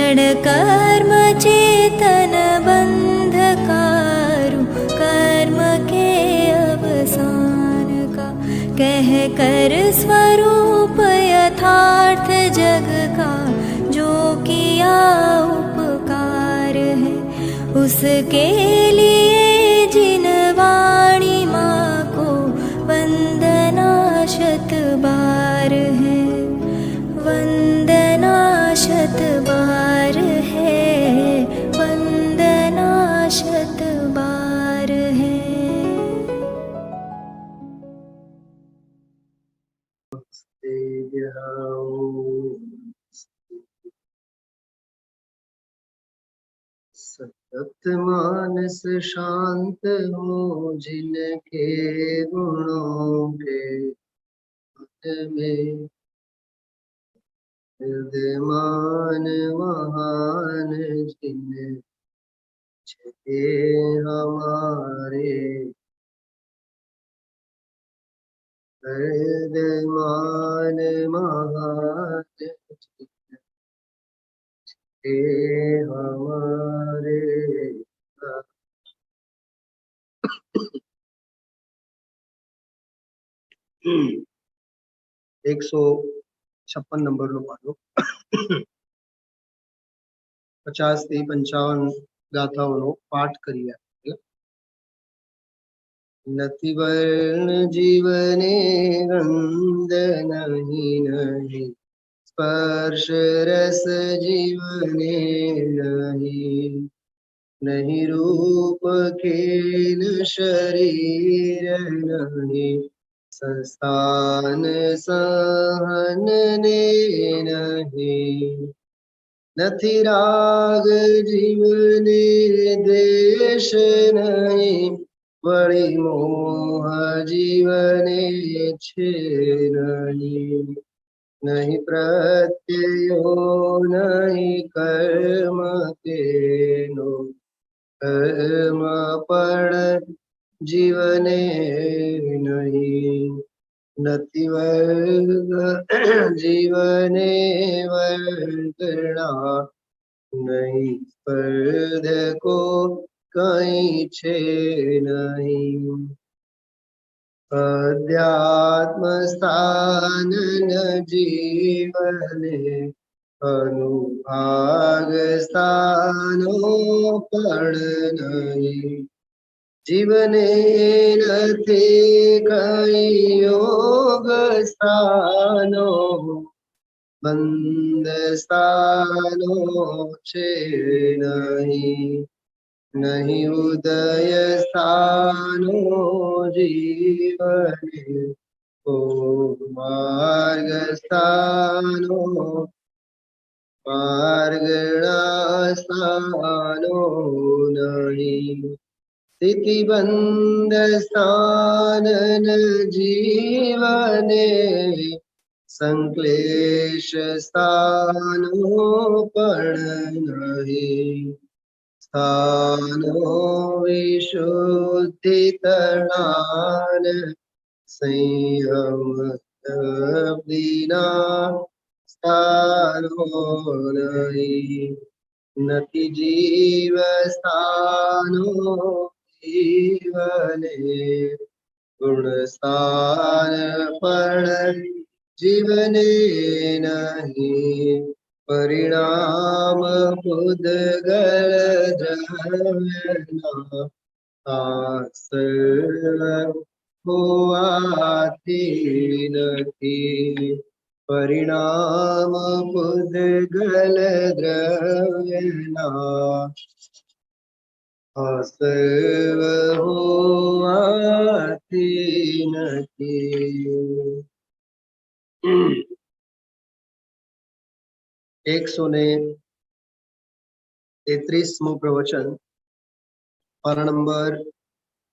जड़ कर्म चेतन बंधकारु कर्म के अवसान का, कह कर स्वरूप यथार्थ जग का जो किया उपकार है, उसके लिए जिन वाणी माँ को वंदना शत बार है, वंदना शत बार है, वंदना शत बार है। सतत मानस शांत हो जिनके गुणों के मन में, विद्यमान महान जिन छे हमारे, विद्यमान महान जिन छे हमारे। 156 नंबर नो पाठो 50 થી 55 ગાથાઓનો પાઠ કરીએ। નથી વર્ણ જીવને ગંધ નહીં નહીં, સ્પર્શ રસ જીવને નહીં, नहीं रूप खेल शरीर नहीं, संस्थान सहन ने नहीं, નથી રાગ જીવને દ્વેષ નહીં, વળી મોહ જીવને છે નહીં, नहीं प्रत्ययो नहीं कर्म तेनो, कर्म पण जीवने नहीं, नति वर्ग जीवने वर्गणा नहीं, स्पर्धको कहीं छे नहीं, अध्यात्म स्थान न जीवने, अनुभाग स्थानो पण नहीं, जीवने नथी कई योग स्थानो, बंध स्थानो छे नहीं, नहीं उदय स्थानो जीवने, ओ मार्ग स्थानो मार्गणा स्थानो नहीं, स्थिति बंध स्थान न जीवने, संक्लेश स्थानो पण नहीं, स्थानो विशुद्धि तणान संयम दीना स्थानो नहीं, नति जीव स्थानो जीवने, गुण स्थान पण जीवने नहीं, परिणाम पुद्गल द्रव्यना, आश्रय होवाथी नथी, परिणाम पुद्गल द्रव्यना, आश्रय होवाथी नथी। 133 प्रवचन पारा नंबर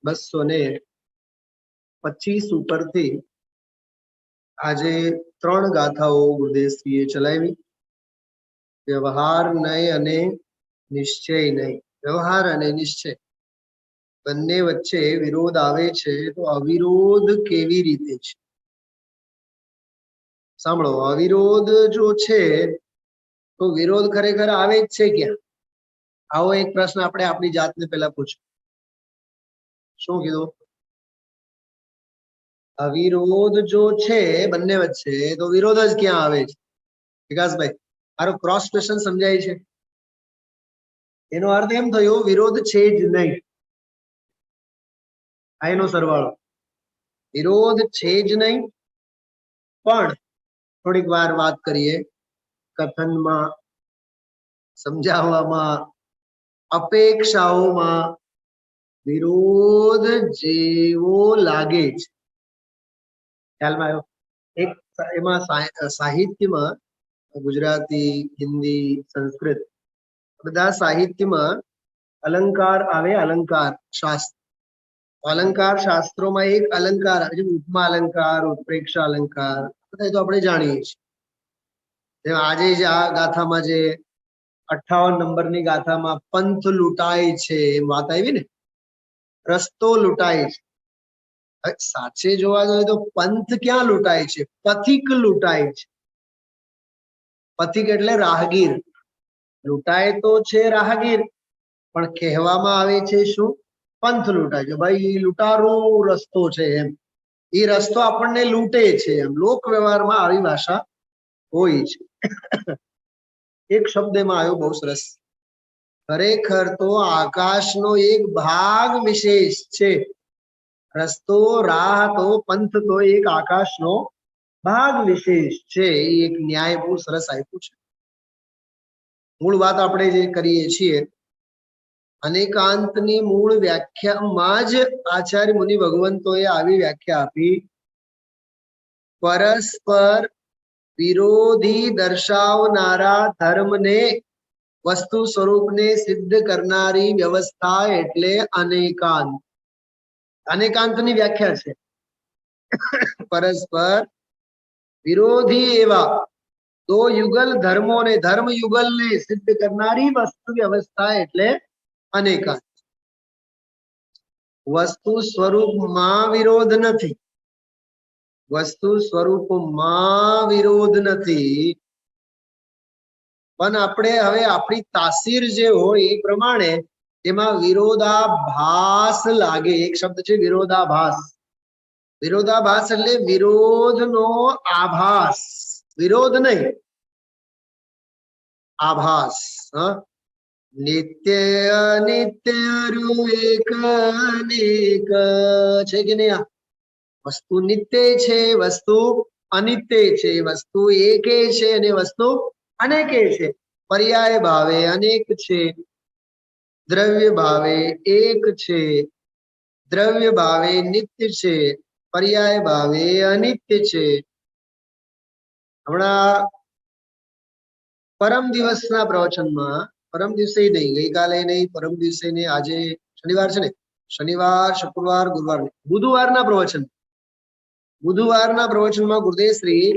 225 ઉપરથી આજે 3 ગાથાઓ ગુરુદેવશ્રીએ ચલાવી। વ્યવહાર નય અને નિશ્ચય નય। વ્યવહાર અને નિશ્ચય બંને વચ્ચે વિરોધ આવે છે તો અવિરોધ કેવી રીતે છે? સાંભળો, અવિરોધ જો છે તો વિરોધ ખરેખર આવે જ છે ક્યાં? આવો એક પ્રશ્ન આપણે આપણી જાતને પહેલા પૂછો. શું કીધું? અવિરોધ જો છે બંને વચ્ચે, તો વિરોધ જ ક્યાં આવે છે? વિકાસભાઈ, મારો ક્રોસ ક્વેશ્ચન સમજાય છે? એનો અર્થ એમ થયો વિરોધ છે જ નહીં, આ એનો સરવાળો. વિરોધ છે જ નહીં, પણ થોડીક વાર વાત કરીએ કથનમાં, સમજાવવામાં, અપેક્ષાઓમાં વિરોધ જેવો લાગે છે. ખ્યાલમાં આવ્યો? એક એમાં સાહિત્યમાં ગુજરાતી, હિન્દી, સંસ્કૃત બધા સાહિત્યમાં અલંકાર આવે, અલંકાર શાસ્ત્ર. અલંકાર શાસ્ત્રોમાં એક અલંકાર આવે, ઉપમા અલંકાર, ઉત્પ્રેક્ષા અલંકાર, બધા તો આપણે જાણીએ છીએ. આજે જે આ ગાથામાં જે 58 નંબરની ગાથામાં પંથ લૂંટાય છે એમ વાત આવી ને, રસ્તો લૂંટાય છે. સાચે જોવા જોઈએ તો પંથ ક્યાં લૂંટાય છે? પથિક લૂંટાય છે. પથિક એટલે રાહગીર. લૂંટાય તો છે રાહગીર, પણ કહેવામાં આવે છે શું? પંથ લૂંટાય છે. ભાઈ લૂંટારો રસ્તો છે એમ, એ રસ્તો આપણને લૂંટે છે એમ. લોક વ્યવહારમાં આવી ભાષા હોય છે. એક શબ્દ એમાં આવ્યો બહુ સરસ, ખરેખર તો આકાશનો એક ભાગ વિશેષ છે. રસ્તો, રાહ તો, પંથ તો એક આકાશનો ભાગ વિશેષ છે. એ એક ન્યાય બહુ સરસ આપ્યું છે. મૂળ વાત આપણે જે કરીએ છીએ, અનેકાંતની મૂળ વ્યાખ્યામાં જ આચાર્ય મુનિ ભગવંતોએ આવી વ્યાખ્યા આપી, પરસ્પર વિરોધી દર્શાવનારા ધર્મને, વસ્તુ સ્વરૂપને સિદ્ધ કરનારી વ્યવસ્થા એટલે અનેકાંત. અનેકાંતની વ્યાખ્યા છે પરસ્પર વિરોધી એવા દો યુગલ ધર્મોને, ધર્મ યુગલને સિદ્ધ કરનારી વસ્તુ વ્યવસ્થા એટલે અનેકાંત. વસ્તુ સ્વરૂપમાં વિરોધ નથી, વસ્તુ સ્વરૂપમાં વિરોધ નથી, પણ આપણે હવે આપણી તાસીર જે હોય એ પ્રમાણે એમાં વિરોધાભાસ લાગે. એક શબ્દ છે વિરોધાભાસ. વિરોધાભાસ એટલે વિરોધનો આભાસ, વિરોધ નહીં, આભાસ. નિત્ય અનિત્ય એક અનેક છે કે નહીં? વસ્તુ નિત્ય છે, વસ્તુ અનિત્ય છે, વસ્તુ એકે છે અને વસ્તુ અનેકે છે. પર્યાય ભાવે અનેક છે, દ્રવ્ય ભાવે એક છે, દ્રવ્ય ભાવે નિત્ય છે, પર્યાય ભાવે અનિત્ય છે. હમણાં પરમ દિવસના પ્રવચનમાં, પરમ દિવસે નહીં, ગઈકાલે નહીં, પરમ દિવસે નહીં, આજે શનિવાર છે ને, શનિવાર, શુક્રવાર, ગુરુવાર, બુધવારના પ્રવચન, બુધવારના પ્રવચનમાં ગુરુદેવશ્રી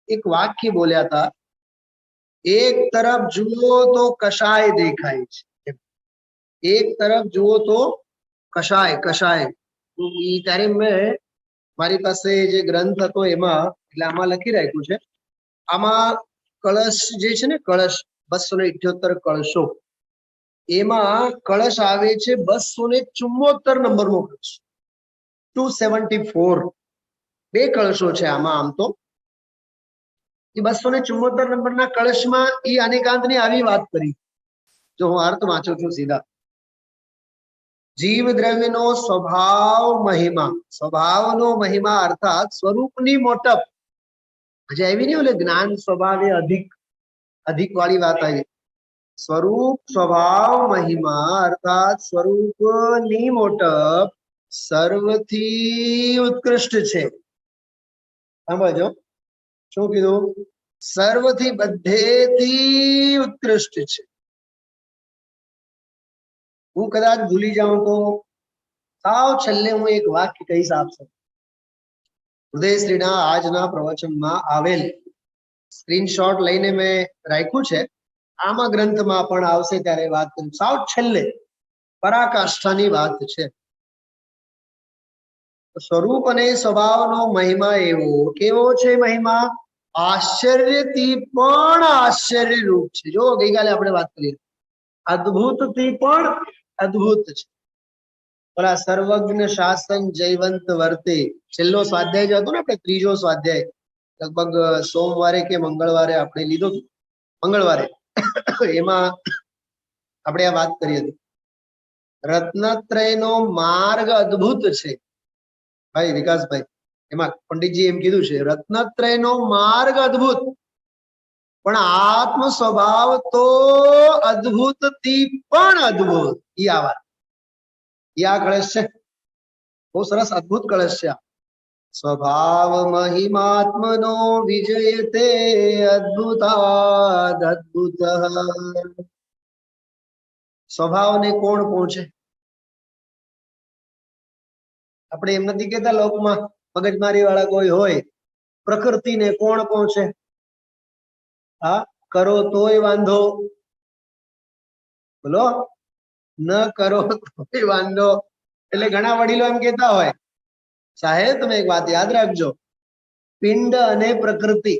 એક વાક્ય બોલ્યા હતા, એક તરફ જુઓ તો કશાય દેખાય છે, એક તરફ જુઓ તો કશાય, કશાય. ત્યારે મેં મારી પાસે જે ગ્રંથ હતો એમાં, એટલે આમાં લખી રાખ્યું છે, આમાં કળશ જે છે ને, કળશ 278 કળશો, એમાં કળશ આવે છે 274 નંબરનો કળશ, 274. બે કળશો છે આમાં. આમ તો એ 274 નંબરના કળશમાં એ અનેકાંતની આવી વાત કરી. જો હું અર્થ વાંચું છું સીધા, જીવ દ્રવ્યનો સ્વભાવ મહિમા, સ્વભાવનો મહિમા અર્થાત સ્વરૂપની મોટપ. હજી આવી નહીં, ઓલે જ્ઞાન સ્વભાવે અધિક, અધિક વાળી વાત આવી. સ્વરૂપ સ્વભાવ મહિમા અર્થાત સ્વરૂપની મોટપ સર્વથી ઉત્કૃષ્ટ છે. સમજો શું કીધું? સર્વથી, બધેથી ઉત્કૃષ્ટ છે. હું કદાચ ભૂલી જાઉં તો સાવ છેલ્લે હું એક વાક્ય કહીશ આપશે. ઉદયશ્રીના આજના પ્રવચનમાં આવેલ સ્ક્રીનશોટ લઈને મેં રાખ્યું છે, આમાં ગ્રંથમાં પણ આવશે ત્યારે વાત કરું. સાવ છેલ્લે પરાકાષ્ઠાની વાત છે. સ્વરૂપ અને સ્વભાવનો મહિમા એવો કેવો છે? મહિમા આશ્ચર્યથી પણ આશ્ચર્ય રૂપ છે. જો ગઈકાલે આપણે વાત કરી, અદ્ભુતથી પણ અદ્ભુત છે. ઓલા સર્વજ્ઞ શાસન જયવંત વર્તે છેલ્લો સ્વાધ્યાય જે હતો ને, આપણે ત્રીજો સ્વાધ્યાય લગભગ સોમવારે કે મંગળવારે આપણે લીધો, મંગળવારે એમાં આપણે આ વાત કરી હતી. રત્નત્રયનો માર્ગ અદ્ભુત છે ભાઈ વિકાસભાઈ. એમાં પંડિતજી એમ કીધું છે, રત્નત્રયનો માર્ગ અદ્ભુત, પણ આત્મ સ્વભાવ તો અદ્ભુત થી પણ અદ્ભુત. ઈ આ વાત, ઈ આ કળશ છે, બહુ સરસ અદ્ભુત કળશ છે. સ્વભાવ મહિમાત્મનો વિજયતે અદ્ભુતાદ અદ્ભુત. સ્વભાવને કોણ પહોંચે? આપણે એમ નથી કેતા લોકમાં મગજમારી વાળા કોઈ હોય, પ્રકૃતિને કોણ પહોંચે? હા, કરો તોય વાંધો, બોલો, ન કરો તોય વાંધો. એટલે ઘણા વડીલો એમ કેતા હોય, સાહેબ તમે એક વાત યાદ રાખજો, પિંડ અને પ્રકૃતિ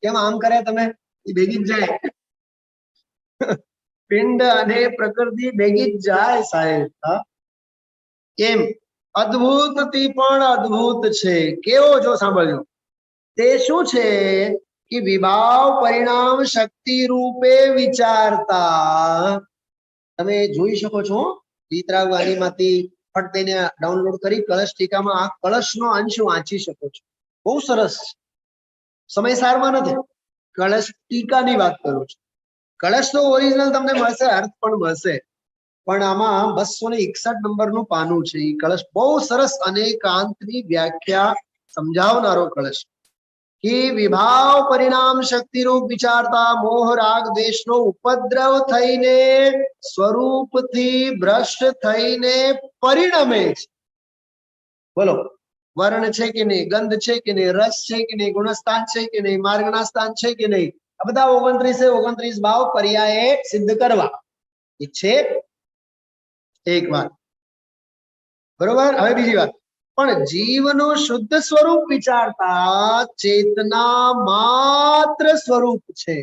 કેમ આમ કરે તમે, એ ભેગી જ જાય. પિંડ અને પ્રકૃતિ ભેગી જ જાય સાહેબ. હા, કેમ? અદ્ભુત થી પણ અદ્ભુત છે. કેવો? જો સાંભળજો, તે શું છે કે વિભાવ પરિણામ શક્તિ રૂપે વિચારતા. તમે જોઈ શકો છો, વિતરાગ વાણીમાંથી ફટ તેને ડાઉનલોડ કરી કળશ ટીકામાં આ કળશનો અંશ વાંચી શકો છો. બહુ સરસ, સમય સારમાં નથી, કળશ ટીકાની વાત કરું છું. કળશ તો ઓરિજિનલ તમને મળશે, અર્થ પણ મળશે, પણ આમાં 261 નંબરનું પાનું છે. એ કળશ બહુ સરસ અનેકાંતની વ્યાખ્યા સમજાવનારો કળશ. કે વિભાવ પરિણામ શક્તિરૂપ વિચારતા મોહ રાગ દેશનો ઉપદ્રવ થઈને સ્વરૂપથી ભ્રષ્ટ થઈને પરિણમે છે. બોલો, વર્ણ છે કે નહીં, ગંધ છે કે નહીં, રસ છે કે નહીં, ગુણસ્થાન છે કે નહીં, માર્ગના સ્થાન છે કે નહીં, આ બધા 29 ભાવ પર્યાય સિદ્ધ કરવા છે. એક વાત બરોબર. હવે બીજી વાત, પણ જીવનું શુદ્ધ સ્વરૂપ વિચારતા ચેતના માત્ર સ્વરૂપ છે.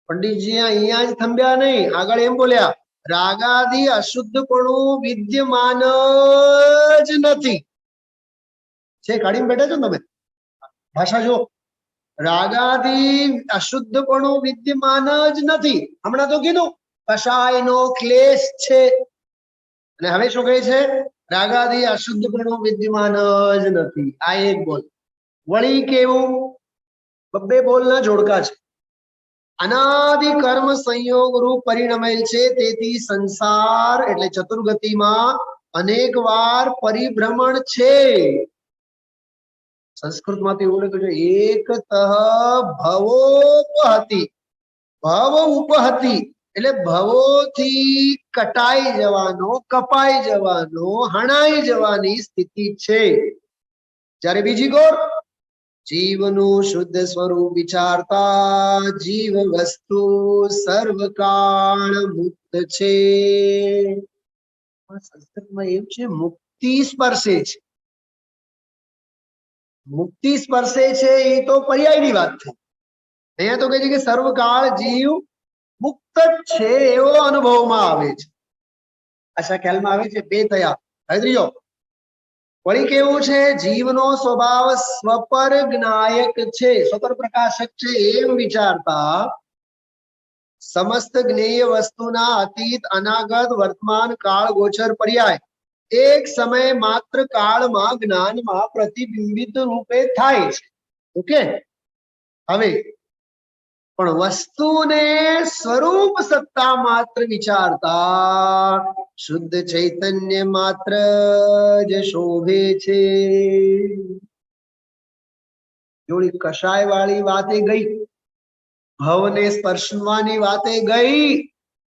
પંડિતજી અહીંયા જ થંભ્યા નહીં, આગળ એમ બોલ્યા, રાગાદિ અશુદ્ધપણું વિદ્યમાન જ નથી. છે કાઢીને બેઠા છો તમે, ભાષા જો, રાગાદિ અશુદ્ધપણું વિદ્યમાન જ નથી. હમણાં તો કીધું કશાયનો ક્લેશ છે, અને હવે શું કહે છે? રાગાદિ અશુદ્ધપણું વિદ્યમાન જ નથી. આ એક બોલ. વળી કેવું? બબ્બે બોલના જોડકા છે. અનાદિ કર્મ સંયોગ રૂપ પરિણમેલ છે, તેથી સંસાર એટલે ચતુર્ગતિમાં અનેક વાર પરિભ્રમણ છે. સંસ્કૃતમાંથી એવું લખ્યું છે, એકતઃ ભવોપહતિ. ભવ ઉપહતિ એટલે ભવોથી કટાઈ જવાનો, કપાઈ જવાનો, હણાઈ જવાની સ્થિતિ છે. જ્યારે બીજી કોર, જીવનું શુદ્ધ સ્વરૂપ વિચારતા જીવ વસ્તુ સર્વકાળ મુક્ત છે. સંસ્કૃતમાં એમ છે, મુક્તિ સ્પર્શે છે. મુક્તિ સ્પર્શે છે એ તો પર્યાયની વાત થઈ. અહીંયા તો કહે છે કે સર્વકાળ જીવ મુક્ત જ છે એવો અનુભવમાં આવે છે. આશા ખ્યાલમાં આવે છે. બે થયા. હવે ત્રીજો, વળી કેવું છે? જીવનો સ્વભાવ સ્વપર જ્ઞાયક છે, સ્વપર પ્રકાશક છે એમ વિચારતા સમસ્ત જ્ઞેય વસ્તુના અતીત, અનાગત, વર્તમાન, કાળ ગોચર પર્યાય એક સમય માત્ર કાળમાં જ્ઞાનમાં પ્રતિબિંબિત રૂપે થાય છે. ઓકે, હવે પણ વસ્તુને સ્વરૂપ સત્તા માત્ર વિચારતા શુદ્ધ ચૈતન્ય માત્ર જ શોભે છે. જોડી કષાય વાળી વાતે ગઈ, ભવને સ્પર્શવાની વાતે ગઈ.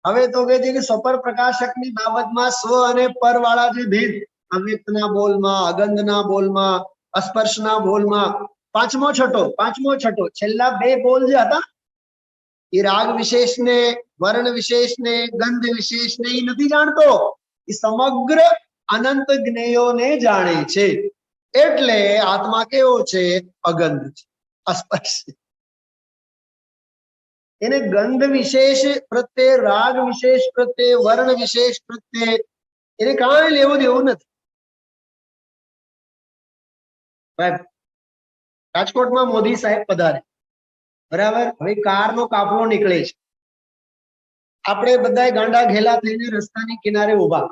હવે તો કે છે કે સ્વપર પ્રકાશકની બાબતમાં સ્વ અને પર વાળા જે ભેદ, અવ્યક્તના બોલમાં, અગંધના બોલમાં, અસ્પર્શના બોલમાં, પાંચમો છઠ્ઠો છેલ્લા બે બોલ જે હતા એ રાગ વિશેષને, વર્ણ વિશેષને, ગંધ વિશેષને એ નથી જાણતો, એ સમગ્ર અનંત જ્ઞેયોને જાણે છે. એટલે આત્મા કેવો છે? અગંધ છે, અસ્પર્શ. એને ગંધ વિશેષ પ્રત્યે, રાગ વિશેષ પ્રત્યે, વર્ણ વિશેષ પ્રત્યે એને કાંઈ લેવું દેવું નથી. રાજકોટમાં મોદી સાહેબ પધારે, બરાબર. હવે કારનો કાફલો નીકળે છે, આપણે બધા ગાંડા ઘેલા થઈને રસ્તાની કિનારે ઉભા,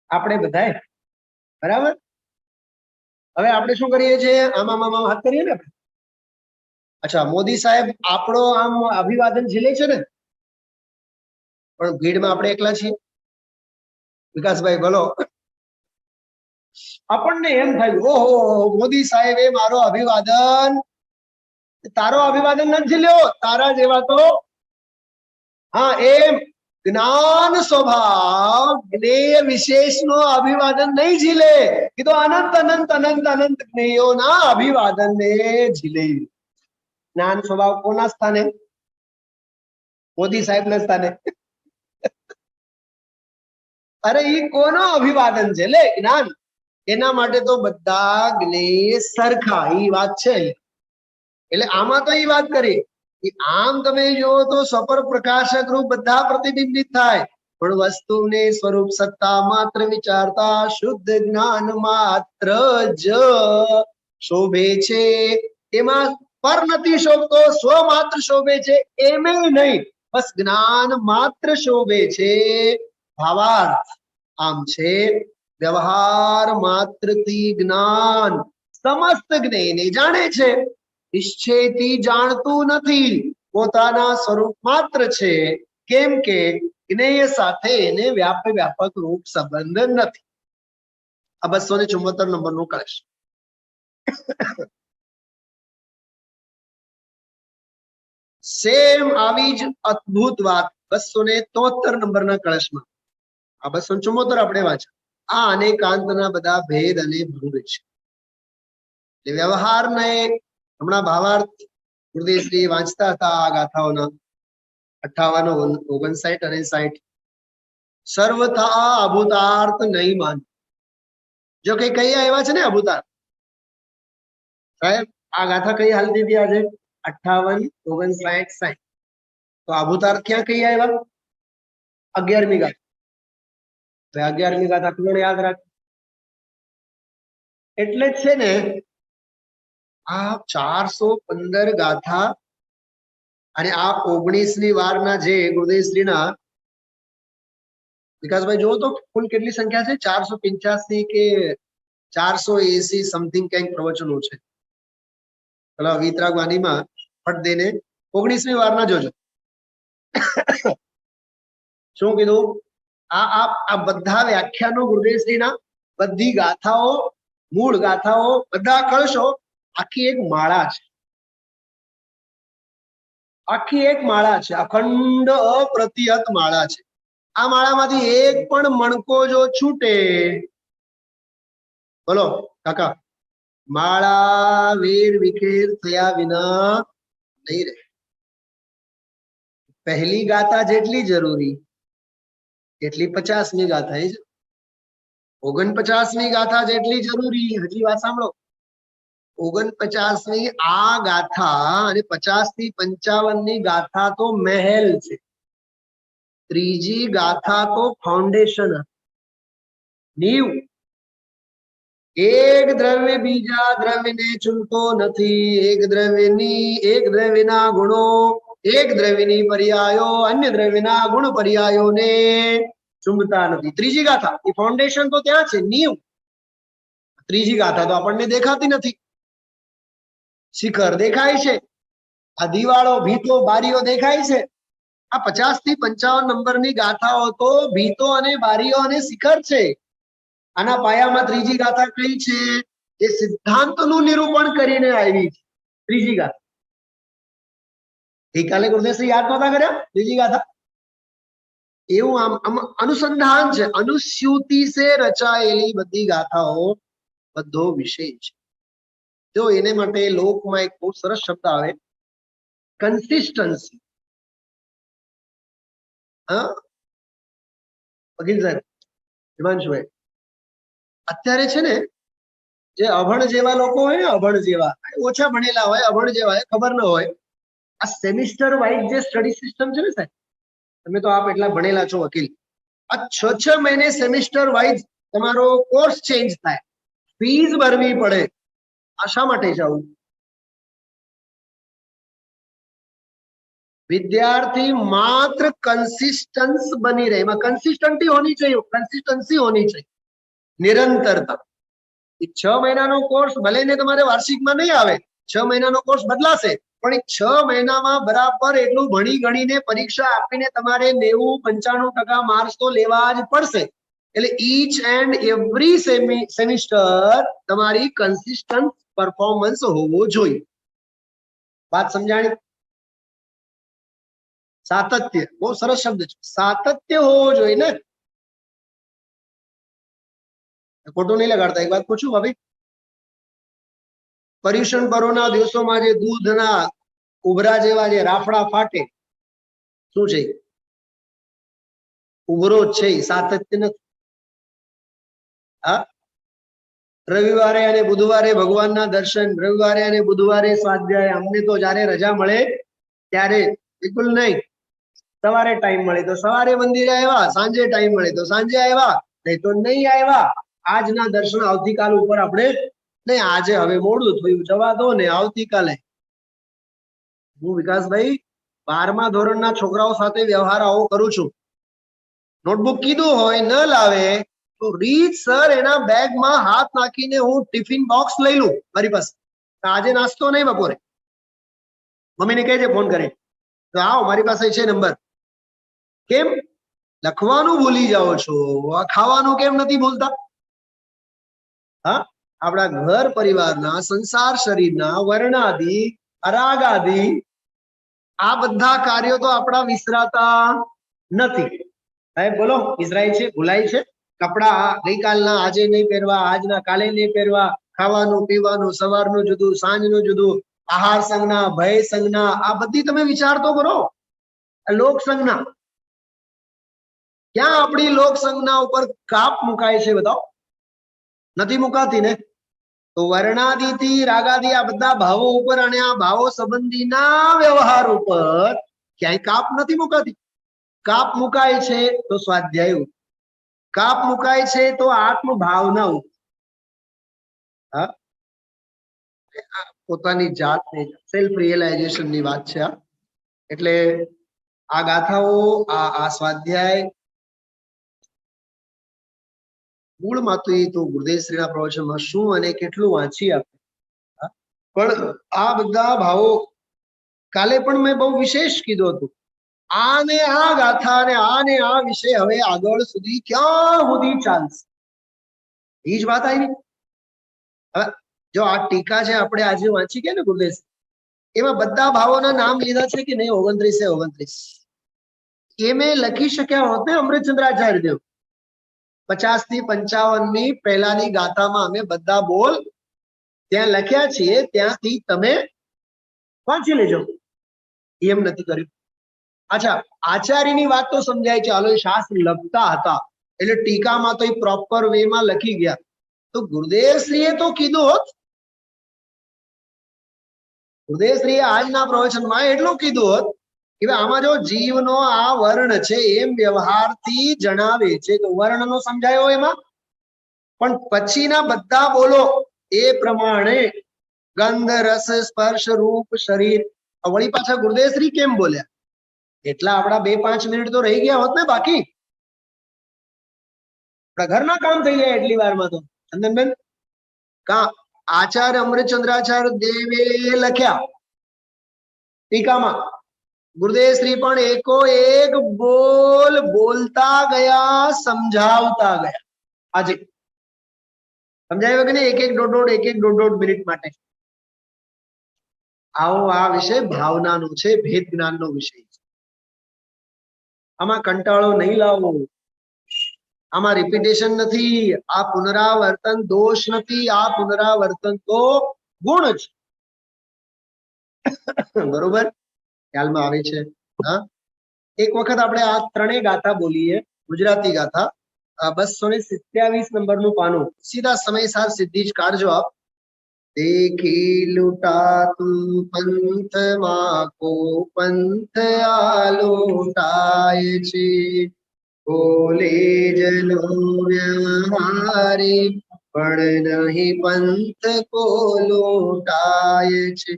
આપણે બધા, બરાબર. હવે આપણે શું કરીએ છીએ? આમાં આમાં હાથ કરીએ ને. અચ્છા, મોદી સાહેબ આપણો આમ અભિવાદન ઝીલે છે ને, પણ ભીડમાં આપણે એકલા છીએ. વિકાસભાઈ બોલો. આપણને એમ થાય, ઓહો મોદી સાહેબે મારો અભિવાદન, તારો અભિવાદન નથી ઝીલ્યો, તારા જેવા તો, હા એમ જ્ઞાન સ્વભાવ જ્ઞેય વિશેષનો અભિવાદન નહીં ઝીલે. એ તો અનંત અનંત અનંત અનંત જ્ઞેયોના અભિવાદનને ઝીલે. જ્ઞાન સ્વભાવ કોના સ્થાને? મોદી સાહેબના સ્થાને. અરે ઈ કોનો અભિવાદન છે? લે જ્ઞાન. એના માટે તો બધા જ્ઞેય સરખા, ઈ વાત છે. એટલે આમાં તો ઈ વાત કરી, આમ તમે જોવો તો સપર પ્રકાશક રૂપ બધા પ્રતિબિંબિત થાય, પણ વસ્તુને સ્વરૂપ સત્તા માત્ર વિચારતા શુદ્ધ જ્ઞાન માત્ર જ શોભે છે. એમાં પર નથી શોભતો, સ્વ માત્ર શોભે છે, એમે નહીં, બસ જ્ઞાન માત્ર શોભે છે. ભાવાર્થ આમ છે, વ્યવહાર માત્રથી જ્ઞાન સમસ્ત જ્ઞેયને જાણે છે, નિશ્ચયથી જાણતું નથી, પોતાના સ્વરૂપ માત્ર છે. કેમ કે જ્ઞેય સાથે એને વ્યાપક રૂપ સંબંધ નથી. આ 274 નંબરનું કળશ. સેમ આવી જ અદ્ભુત વાત 273 નંબરના કળશમાં, આ 274 આપણે વાંચ્યા. આ અનેકાંતના બધા ભેદ અને ભંગ છે. વ્યવહારને હમણાં ભાવાર્થ ગુરુદેવશ્રી વાંચતા હતા આ ગાથાઓના 58, 59 અને 60. સર્વથા અભૂતાર્થ નહીં માન. જો કઈ કઈ આવ્યા છે ને અભૂતાર્થ, સાહેબ આ ગાથા કઈ હાલ દીધી આજે? 58, 59, 60. તો અભૂતાર્થ ક્યાં કઈ આવ્યા? 11મી ગાથા. 11મી ગાથા કોણ યાદ રાખ? એટલે જ છે ને આ 415 ગાથા અને આ 19મી વારના જે ગુરુદેવશ્રીના, વિકાસભાઈ જોવો તો કુલ કેટલી સંખ્યા છે? 485 કે 480 સમથિંગ કંઈક પ્રવચનો છે. પેલા વિતરાગ વાણીમાં ફટ દઈને 19મી વારના જોજો. શું કીધું? આ બધા વ્યાખ્યાનો ગુરુદેવશ્રીના, બધી ગાથાઓ, મૂળ ગાથાઓ, બધા કળશો આખી એક માળા છે. આખી એક માળા છે, અખંડ અપ્રતિહત માળા છે. આ માળામાંથી એક પણ મણકો જો છૂટે, બોલો કાકા, માળા વેર વિખેર થયા વિના નહીં રહે. પહેલી ગાથા જેટલી જરૂરી એટલી 50મી ગાથા છે. 49મી ગાથા જેટલી જરૂરી, હજી વાત સાંભળો, 49મી આ ગાથા અને 50 થી 55ની ગાથા તો મહેલ છે. ત્રીજી ગાથા તો ફાઉન્ડેશન, નીવ. એક દ્રવ્ય બીજા દ્રવ્યને ચૂમતો નથી. એક દ્રવ્યના ગુણો, એક દ્રવ્યની પર્યાયો અન્ય દ્રવ્યના ગુણ પર્યાયોને ચૂમતા નથી. ત્રીજી ગાથા, એ ફાઉન્ડેશન તો ત્યાં છે, નીવ. ત્રીજી ગાથા તો આપણને દેખાતી નથી. શિખર દેખાય છે, આ દિવાળો, ભીતો, બારીઓ દેખાય છે. આ 50 થી 55 નંબરની ગાથાઓ તો ભીતો અને બારીઓ અને શિખર છે. આના પાયામાં ત્રીજી ગાથા કઈ છે? એ સિદ્ધાંતનું નિરૂપણ કરીને આવી છે. ત્રીજી ગાથા ગઈકાલે ગુરુદેવશ્રી યાદ નહોતા કર્યા? ત્રીજી ગાથા એવું આમ અનુસંધાન છે, અનુસ્યુતિ સે રચાયેલી બધી ગાથાઓ બધો વિષય છે. જો એને માટે લોકમાં એક બહુ સરસ શબ્દ આવે, કન્સિસ્ટન્સી. હા વકીલ સાહેબ, હિમાંશુભાઈ, અત્યારે છે ને જે અભણ જેવા લોકો હોય ને, અભણ જેવા, ઓછા ભણેલા હોય, અભણ જેવા હોય, ખબર ન હોય, આ સેમિસ્ટર વાઇઝ જે સ્ટડી સિસ્ટમ છે ને સાહેબ, તમે તો આપ એટલા ભણેલા છો વકીલ, આ 6 મહિને સેમિસ્ટર વાઇઝ તમારો કોર્સ ચેન્જ થાય, ફીસ ભરવી પડે. આ શા માટે જવું? विद्यार्थी मात्र कंसिस्टेंस बनी रहे, कंसिस्टेंटी होनी चाहिए, कंसिस्टेंसी होनी चाहिए, निरंतरता. 6 મહિનાનો કોર્સ ભલે ને તમારે વાર્ષિકમાં નહીં આવે, 6 મહિનાનો કોર્સ બદલાશે, પણ 6 મહિનામાં બરાબર એટલું ભણી ગણીને પરીક્ષા આપીને તમારે 90-95% માર્ક્સ તો લેવા જ પડશે. એટલે ઈચ એન્ડ એવરી સેમિસ્ટર તમારી કન્સિસ્ટન્ટ પરફોર્મન્સ હોવો જોઈએ. વાત સમજાણી? સાતત્ય બહુ સરસ શબ્દ છે, સાતત્ય હોવો જોઈએ ને. ખોટું નહીં લગાડતા. એક વાત પૂછું ભાભી, પર્યુષણ પર્વના દિવસોમાં જે દૂધના ઉભરા જેવા જે રાફડા ફાટે, શું છે? ઉભરો જ છે, સાતત્ય નથી. હા, રવિવારે અને બુધવારે ભગવાનના દર્શન, રવિવારે અને બુધવારે સ્વાધ્યાય. અમને તો જયારે રજા મળે ત્યારે બિલકુલ નહીં. સવારે ટાઈમ મળે તો સવારે મંદિરે આવ્યા, સાંજે ટાઈમ મળે તો સાંજે આવ્યા, નહીં તો નહીં આવ્યા. આજના દર્શન આવતીકાલ ઉપર આપણે નહીં, આજે હવે મોડું થયું, જવા દો ને, આવતીકાલે. હું વિકાસભાઈ 12મા ધોરણના છોકરાઓ સાથે વ્યવહાર આવો કરું છું. નોટબુક કીધું હોય ન લાવે તો રીતસર એના બેગમાં હાથ નાખીને હું ટિફિન બોક્સ લઈ લઉં મારી પાસે. આજે નાસ્તો નહીં, બપોરે મમ્મીને કહેજે ફોન કરે તો આવો, મારી પાસે છે નંબર. કેમ? લખવાનું ભૂલી જાઓ છો, ખાવાનું કેમ નથી ભૂલતા? હા, આપણા ઘર પરિવારના, સંસાર શરીરના, વર્ણાદિ, અરાગાદિ, આ બધા કાર્યો તો આપણા વિસરાતા નથી. સાહેબ બોલો, વિસરાય છે, ભૂલાય છે? કપડા ગઈકાલના આજે નહીં પહેરવા, આજના કાલે નહીં પહેરવા, ખાવાનું પીવાનું સવારનું જુદું, સાંજનું જુદું, આહાર સંજ્ઞા, ભય સંજ્ઞા, આ બધી તમે વિચાર તો કરો. લોક સંજ્ઞા, ક્યાં આપણી લોક સંજ્ઞા ઉપર કાપ મુકાય છે? બતાવો. નથી મુકાતી ને. તો વર્ણાદિ થી રાગાદિ આ બધા ભાવો ઉપર અને આ ભાવો સંબંધીના વ્યવહાર ઉપર ક્યાંય કાપ નથી મુકાતી. કાપ મુકાય છે તો સ્વાધ્યાય, કાપ મુકાય છે તો આત્મભાવના. હા, પોતાની જાતને સેલ્ફ રિયલાઇઝેશન ની વાત છે. એટલે આ ગાથાઓ, આ સ્વાધ્યાય મૂળમાં તો ગુરુદેવશ્રીના પ્રવચનમાં શું અને કેટલું વાંચી આપે, પણ આ બધા ભાવો કાલે પણ મેં બહુ વિશેષ કીધું હતું. આને આ ગાથા અને આ વિષય હવે આગળ સુધી ક્યાં સુધી ચાલશે, એ જ વાત આવી. હવે જો આ ટીકા છે આપણે આજે વાંચી ગયા ને ગુરુદેવ, એમાં બધા ભાવોના નામ લીધા છે કે નહીં? 29 એ મેં લખી શક્યા હોત ને અમૃતચંદ્રાચાર્ય દેવ. 50 થી 55 પહેલાની ગાથામાં અમે બધા બોલ ત્યાં લખ્યા છીએ, ત્યાંથી તમે વાંચી લેજો. એમ નથી કર્યું. અચ્છા, આચાર્યની વાત તો સમજાય, ચાલો એ શાસ્ત્ર લખતા હતા એટલે ટીકામાં તો એ પ્રોપર વેમાં લખી ગયા. તો ગુરુદેવશ્રીએ તો કીધું હોત, ગુરુદેવશ્રીએ આજના પ્રવચનમાં એટલું કીધું હોત કે આમાં જો જીવનો આ વર્ણ છે એમ વ્યવહારથી જણાવે છે, તો વર્ણનો સમજાયો એમાં. પણ પછીના બધા બોલો એ પ્રમાણે ગંધ, રસ, સ્પર્શ, રૂપ, શરીર, વળી પાછા ગુરુદેવશ્રી કેમ બોલ્યા? એટલા આપણા 2-5 મિનિટ તો રહી ગયા હોત ને બાકી. આપણા ઘરના કામ થઈ જાય એટલી વારમાં તો. ચંદનબેન, આચાર્ય અમૃતચંદ્રાચાર્ય દેવે લખ્યા ટીકામાં, ગુરુદેવશ્રી પણ એકો એક બોલ બોલતા ગયા, સમજાવતા ગયા. આજે સમજાયું કે નહીં? એક દોઢ મિનિટ માટે. આવો આ વિષય ભાવનાનો છે, ભેદ જ્ઞાનનો વિષય છે. આમાં કંટાળો નહીં લાવવો, આમાં રિપીટેશન નથી, આ પુનરાવર્તન દોષ નથી, આ પુનરાવર્તન તો ગુણ છે. બરોબર, ખ્યાલમાં આવે છે? હા, એક વખત આપણે આ ત્રણેય ગાથા બોલીએ, ગુજરાતી ગાથા, 227 નંબરનું પાનું, સીધા સમયસાર સીધી જ કાઢજો આપ. દેખી લૂંટાતું પંથમાં કો પંથ આ લૂંટાય છે, કોલેજનો વ્યવહારે પણ નહીં પંથ કો લૂંટાય છે.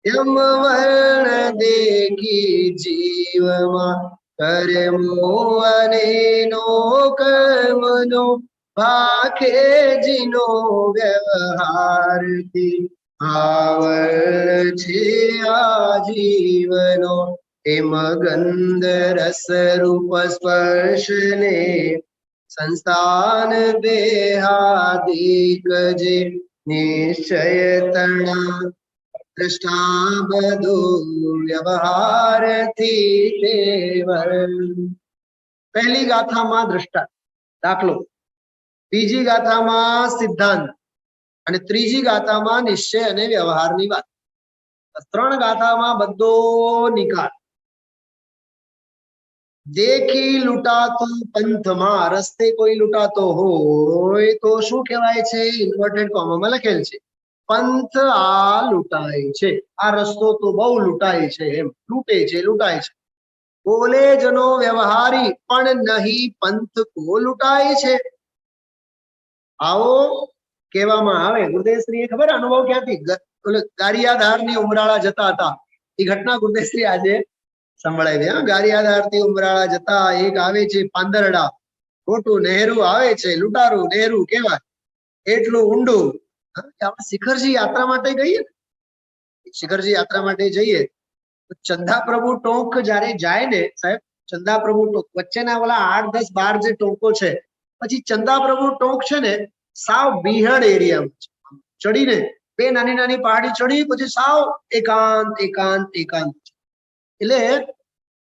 યમ વર્ણ દેખી જીવમાં કર્મો અને નો કર્મનો ભાખે જીનો વ્યવહારથી આવરણ છે આ જીવનો. એમ ગંધ રસ રૂપ સ્પર્શને સંસ્થાન દેહાદિક જે નિશ્ચય તણા દ્રષ્ટા બધું વ્યવહારથી તે વર્ણ. પહેલી ગાથામાં દ્રષ્ટાંત દાખલો, બીજી ગાથામાં સિદ્ધાંત અને ત્રીજી ગાથામાં નિશ્ચય અને વ્યવહારની વાત. 3 ગાથામાં બધો નિકાલ. દેખી લૂંટાતું પંથમાં, રસ્તે કોઈ લૂંટાતો હોય તો શું કહેવાય છે? ઇન્વર્ટેડ કોમામાં લખેલ છે, પંથ આ લૂંટાય છે. આ રસ્તો તો બહુ લૂંટાય છે, એમ લૂંટે છે, લૂંટાય છે. બોલે જનો વ્યવહારી પણ નહીં પંથ કો લૂંટાય છે. આવો કહેવામાં આવે. ગુરુદેવશ્રીએ ખબર અનુભવ ક્યાંથી? ગારિયાધારની ઉમરાળા જતા હતા, એ ઘટના ગુરુદેવશ્રી આજે સંભળાવી. ગારિયાધારથી ઉમરાળા જતા એક આવે છે પાંદરડા, ખોટું નહેરું આવે છે, લૂંટારું નહેરું કહેવાય, એટલું ઊંડું. આપણે શિખરજી યાત્રા માટે ગઈએ, શિખરજી યાત્રા માટે જઈએ તો ચંદાપ્રભુ ટોંક જયારે જાય ને સાહેબ, ચંદાપ્રભુ ટોંક વચ્ચેના ઓલા 8, 10, 12 જે ટોંકો છે, પછી ચંદાપ્રભુ ટોંક છે ને સાવ બીહડ એરિયામાં છે. ચડીને 2 નાની નાની પહાડી ચડી, પછી સાવ એકાંત એકાંત એકાંત. એટલે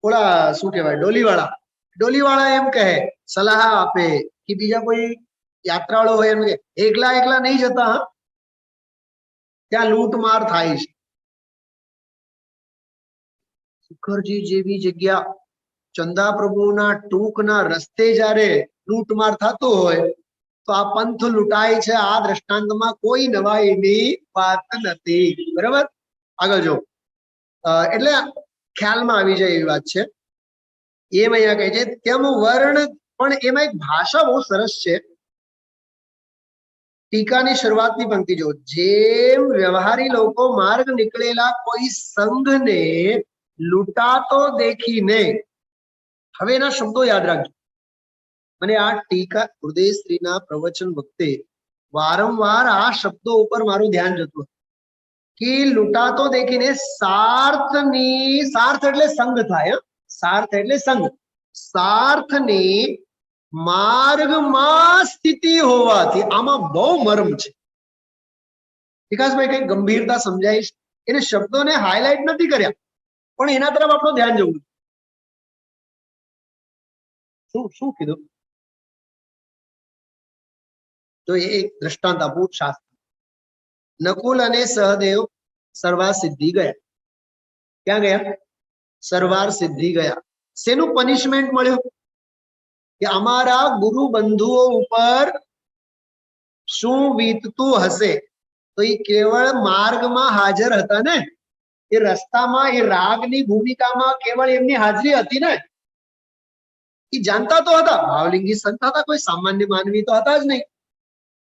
ઓલા શું કહેવાય, ડોલીવાળા એમ કહે, સલાહ આપે કે બીજા કોઈ યાત્રાળુ હોય એમ કે એકલા એકલા નહીં જતા, ત્યાં લૂંટમાર થાય છે. શિખરજી જેવી જગ્યા, ચંદાપ્રભુના ટૂંકના રસ્તે જ્યારે લૂંટમાર થતો હોય તો આ પંથ લૂંટાય છે. આ દ્રષ્ટાંતમાં કોઈ નવાઈની વાત નથી. બરાબર, આગળ જો. એટલે ખ્યાલમાં આવી જાય એવી વાત છે. એમ અહીંયા કહે છે તેમ વર્ણ, પણ એમાં એક ભાષા બહુ સરસ છે. ટીકાની શરૂઆતની પંક્તિ જો, જેમ વ્યવહારી લોકો માર્ગ નીકળેલા કોઈ સંઘને લૂંટાતો દેખીને, હવે એના શબ્દો યાદ રાખજો. મને આ ટીકા ગુરુદેવશ્રીના પ્રવચન વખતે વારંવાર આ શબ્દો ઉપર મારું ધ્યાન જતું કે લૂંટાતો દેખીને સાર્થની, સાર્થ એટલે સંઘ થાય, સાર્થ એટલે સંઘ, સાર્થની માર્ગમાં સ્થિતિ હોવાથી. આમાં બહુ મર્મ છે. વિકાસભાઈ કઈ ગંભીરતા સમજાઈશ, એને શબ્દોને હાઇલાઇટ નથી કર્યા, પણ એના તરફ આપણું ધ્યાન જવું. શું કીધું? તો એક દ્રષ્ટાંત આપું. શાસ્ત્ર, નકુલ અને સહદેવ સરવાર સિદ્ધિ ગયા. ક્યાં ગયા? સરવાર સિદ્ધિ ગયા. શેનું પનિશમેન્ટ મળ્યું? કે અમારા ગુરુ બંધુઓ ઉપર શું વીતતું હશે. તો એ કેવળ માર્ગમાં હાજર હતા ને, એ રસ્તામાં એ રાગની ભૂમિકામાં કેવળ એમની હાજરી હતી ને, એ જાણતા તો હતા, ભાવલિંગી સંત હતા, કોઈ સામાન્ય માનવી તો હતા જ નહીં.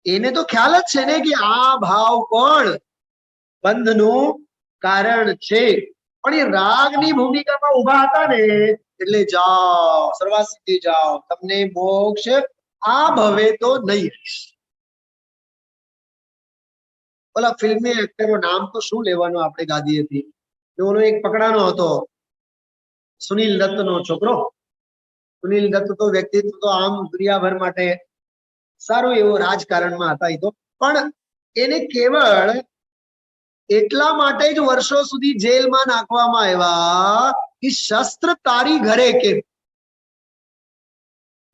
એને તો ખ્યાલ જ છે ને કે આ ભાવ કોણ બંધનું કારણ છે. પણ એ રાગની ભૂમિકામાં ઉભા હતા ને, એટલે જાઓ સર્વાસિદ્ધિ જાઓ, તમને મોક્ષ આ ભવે તો નહીં. ઓલા ફિલ્મી એક્ટરનું નામ તો શું લેવાનું, આપણે ગાદી હતી, ઓલો એક પકડાનો હતો, સુનિલ દત્તનો છોકરો. સુનિલ દત્ત તો વ્યક્તિત્વ તો આમ દુનિયાભર માટે સારું એવું રાજકારણમાં હતા. એ તો પણ એને કેવળ એટલા માટે જ વર્ષો સુધી જેલમાં નાખવામાં આવ્યા કે શસ્ત્ર તારી ઘરે કેમ?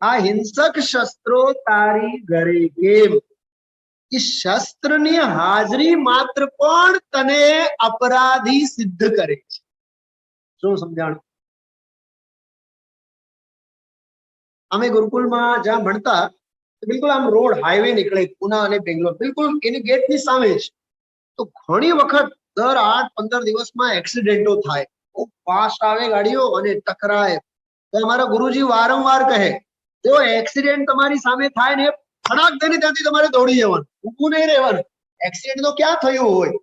આ હિંસક શસ્ત્રો તારી ઘરે કેમ? કે શસ્ત્રની હાજરી માત્ર પણ તને અપરાધી સિદ્ધ કરે છે. શું સમજાણું? અમે ગુરુકુલમાં જ્યાં ભણતા બિલકુલ આમ રોડ હાઈવે નીકળે પુના અને બેંગ્લોર, બિલકુલ એની ગેટની સામે જ. તો ઘણી વખત દર 8-15 દિવસમાં એક્સિડન્ટો થાય, બહુ ફાસ્ટ આવે ગાડીઓ અને ટકરાય. તો અમારા ગુરુજી વારંવાર કહે જો એક્સિડન્ટ તમારી સામે થાય ને ફટાક દઈને ત્યાંથી તમારે દોડી જવાનું, ઊભું નહીં રહેવાનું. એક્સિડન્ટ તો ક્યાં થયું હોય.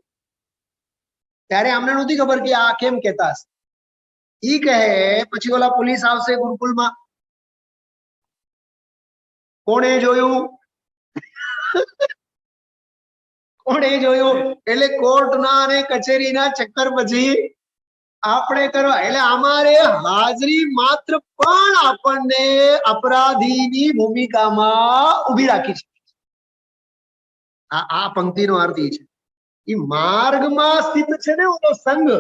ત્યારે અમને નહોતી ખબર કે આ કેમ કહેતા હશે. ઈ કહે પછી ઓલા પોલીસ આવશે ગુરુકુલમાં. કોણે જોયું? કોણે જોયું? એટલે કોર્ટના અને કચેરીના ચક્કર પછી આપણે કરવા. એટલે અમારે હાજરી માત્ર પણ આપણને અપરાધીની ભૂમિકામાં ઊભી રાખી છે. આ પંક્તિનો અર્થ એ છે. એ માર્ગમાં સ્થિત છે ને ઓલો સંઘ,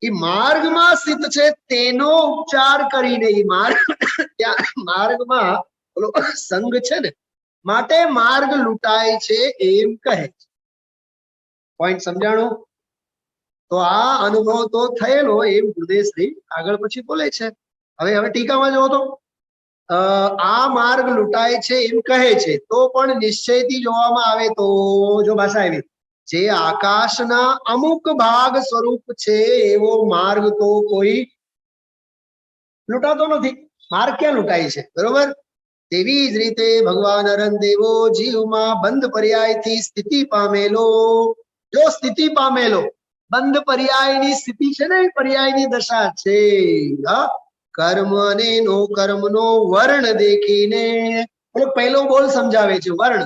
એ માર્ગમાં સ્થિત છે તેનો ઉપચાર કરીને એ માર્ગમાં ઓલો સંઘ છે ને માટે માર્ગ લૂંટાય છે એમ કહે છે. પોઈન્ટ સમજાણો? તો આ અનુભવ તો થયેલો એમ ગુરુદેવશ્રી આગળ પછી બોલે છે. હવે ટીકામાં જુઓ તો આ માર્ગ લૂંટાય છે એમ કહે છે, તો પણ નિશ્ચયથી જોવામાં આવે તો જો ભાષા આવી જે આકાશના અમુક ભાગ સ્વરૂપ છે એવો માર્ગ તો કોઈ લૂંટાતો નથી. માર્ગ ક્યાં લૂંટાય છે? બરોબર. તેવી જ રીતે ભગવાન અરહંત દેવો જીવમાં બંધ પર્યાયથી સ્થિતિ પામેલો, જો સ્થિતિ પામેલો બંધ પર્યાયની સ્થિતિ છે ને, પર્યાયની દશા છે. કર્મ અને નો કર્મનો વર્ણ દેખીને, પહેલો બોલ સમજાવે છે વર્ણ.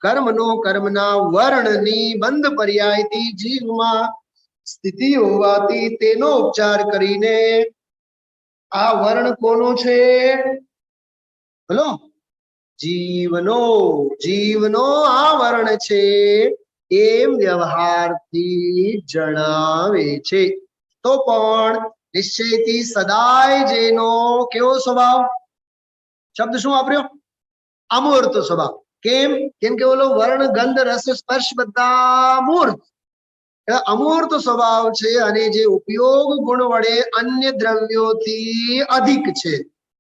કર્મનો કર્મના વર્ણની બંધ પર્યાયથી જીવમાં સ્થિતિ હોવાથી તેનો ઉપચાર કરીને, આ વર્ણ કોનો છે? બોલો. જીવનો આ વર્ણ છે એમ વ્યવહારથી જણાવે છે. તો પણ નિશ્ચયથી સદાય જેનો કેવો સ્વભાવ? શબ્દ શું વાપર્યો? અમૂર્ત સ્વભાવ. કેમ? કેમ કે ઓલો વર્ણ ગંધ રસ સ્પર્શ બધા મૂર્ત, અમૂર્ત સ્વભાવ છે અને જે ઉપયોગ ગુણ વડે અન્ય દ્રવ્યોથી અધિક છે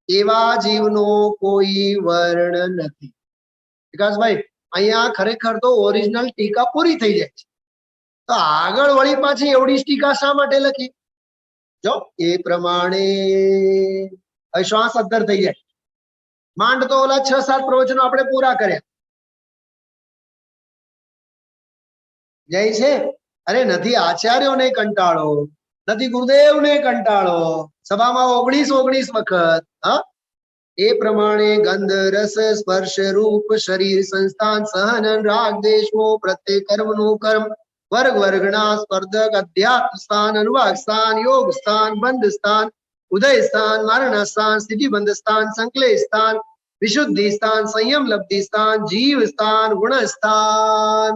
એવા જીવનો કોઈ વર્ણ નથી. વિકાસભાઈ અહીંયા ખરેખર તો ઓરિજિનલ ટીકા પૂરી થઈ જાય છે, તો આગળ વળી પાછી એવડી ટીકા શા માટે લખી? જો એ પ્રમાણે શ્વાસ અદ્ધર થઈ જાય. માંડ તો ઓલા 6-7 પ્રવચનો આપણે પૂરા કર્યા. જાય છે? અરે નથી આચાર્યોને કંટાળો, નથી ગુરુદેવને કંટાળો, સભામાં 19 વખત. એ પ્રમાણે ગંધ રસ સ્પર્શ રૂપ શરીર સંસ્થાન સહન રાગ દેશો પ્રત્યે કર્મનું કર્મ વર્ગ વર્ગના સ્પર્ધક અધ્યાત્મ સ્થાન અનુવાગ સ્થાન યોગ સ્થાન બંધ સ્થાન ઉદય સ્થાન મરણ સ્થાન સ્થિતિ બંધ સ્થાન સંકલેશ સ્થાન વિશુદ્ધિ સ્થાન સંયમ લબ્ધિ સ્થાન જીવ સ્થાન ગુણ સ્થાન,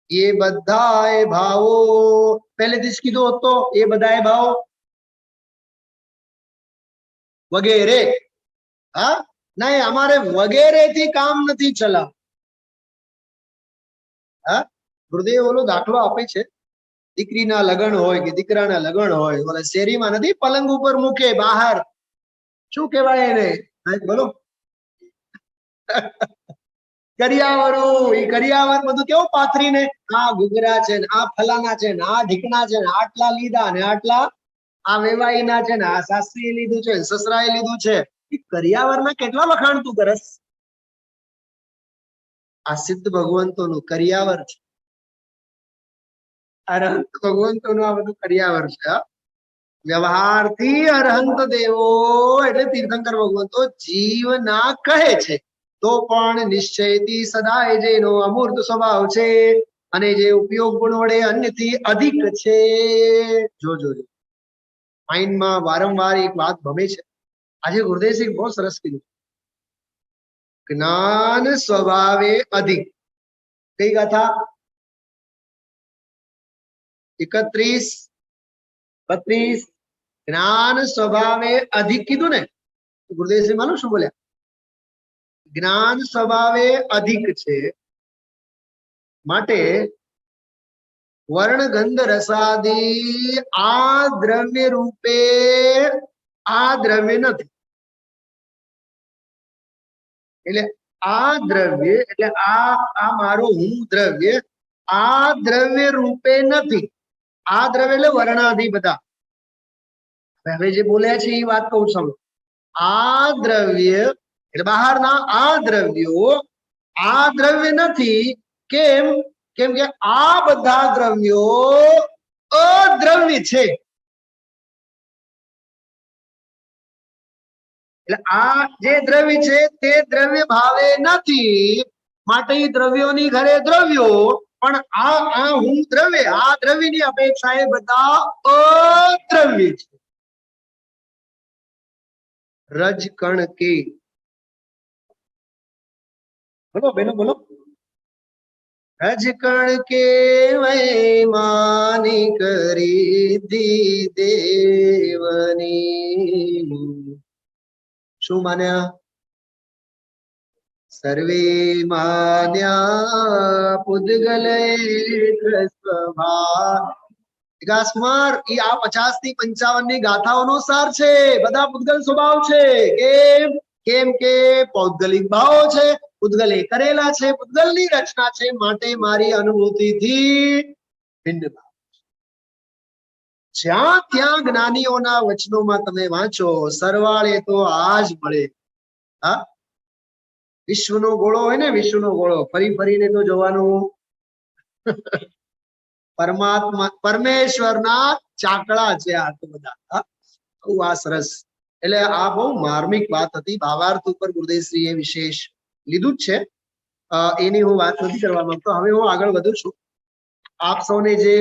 એ બધાય ભાવો પહેલેથી જ કીધું હતો. એ બધાય ભાવો વગેરે. નહીં, અમારે વગેરે થી કામ નથી ચલાવ. ગુરુદેવ ઓલો દાખલો આપે છે, દીકરીના લગ્ન હોય કે દીકરાના લગ્ન હોય, ઓલા શેરીમાં નથી પલંગ ઉપર મૂકે બહાર, શું કહેવાય એને? બોલો. કરિયાવરું. એ કરિયાવર બધું કેવું પાથરીને, આ ઘૂઘરા છે ને આ ફલાના છે ને આ ઢીકણા છે ને આટલા લીધા ને આટલા આ વેવાઈના છે ને આ સાસરીએ લીધું છે સસરાએ લીધું છે. એ કરિયાવરના કેટલા વખાણ તું કરસ? આ સિદ્ધ ભગવંતોનું કરિયાવર છે, અરહંત ભગવંતોનું આ બધું કરિયાવર છે. વ્યવહારથી અરહંત દેવો એટલે તીર્થંકર ભગવંતો જીવના કહે છે, તો પણ નિશ્ચયથી સદાય જેનો અમૂર્ત સ્વભાવ છે અને જે ઉપયોગ ગુણ વડે અન્યથી અધિક છે. જોજો માઇન્ડમાં વારંવાર એક વાત ભમે છે. આજે ગુરુદેવસિંહ બહુ સરસ કીધું, જ્ઞાન સ્વભાવે અધિક. કઈ ગાથા? 31-32 જ્ઞાન સ્વભાવે અધિક કીધું ને. ગુરુદેવસિંહ માલુમ શું બોલ્યા? જ્ઞાન સ્વભાવે અધિક છે માટે વર્ણ ગંધ રસાદી આ દ્રવ્ય રૂપે આ દ્રવ્ય નથી. એટલે આ દ્રવ્ય એટલે આ મારો હું દ્રવ્ય આ દ્રવ્ય રૂપે નથી. આ દ્રવ્ય એટલે વર્ણાધિ બધા. હવે જે બોલ્યા છે એ વાત કહું છું. આ દ્રવ્ય એટલે બહારના આ દ્રવ્યો આ દ્રવ્ય નથી. કેમ? કેમ કે આ બધા દ્રવ્યો અદ્રવ્ય છે. એટલે આ જે દ્રવ્ય છે તે દ્રવ્ય ભાવે નથી, માટે દ્રવ્યોની ઘરે દ્રવ્યો, પણ આ હું દ્રવ્ય આ દ્રવ્યની અપેક્ષાએ બધા અદ્રવ્ય છે. રજકણ કે બોલો બેનો બોલો. રજકણ કે વૈમાની કરી દી દેવની. શું માન્યા? સર્વે માન્યા પુદ્ગલે સ્વભાવ. વિકાસકુમાર એ આ 50 થી 55 ની ગાથાઓનો સાર છે. બધા પુદ્ગલ સ્વભાવ છે. કેમ? કેમ કે પૌદ્ગલિક ભાવો છે, પુદ્ગલે કરેલા છે, પુદ્ગલની રચના છે, માટે મારી અનુભૂતિથી ભિન્ન ભાવ. જ્યાં ત્યાં જ્ઞાનીઓના વચનોમાં તમે વાંચો સરવાળે તો આ જ મળે. હા, વિશ્વનો ગોળો હોય ને, વિશ્વનો ગોળો ફરી ફરીને તો જોવાનું. પરમાત્મા પરમેશ્વરના ચાકડા છે આ તો બધા. બહુ આ સરસ. એટલે આ બહુ માર્મિક વાત હતી. ભાવાર્થ ઉપર ગુરુદેવશ્રીએ વિશેષ લીધું જ છે. એની હું વાત નથી કરવા માંગતો. હવે હું આગળ વધુ છું. આપ સૌને જે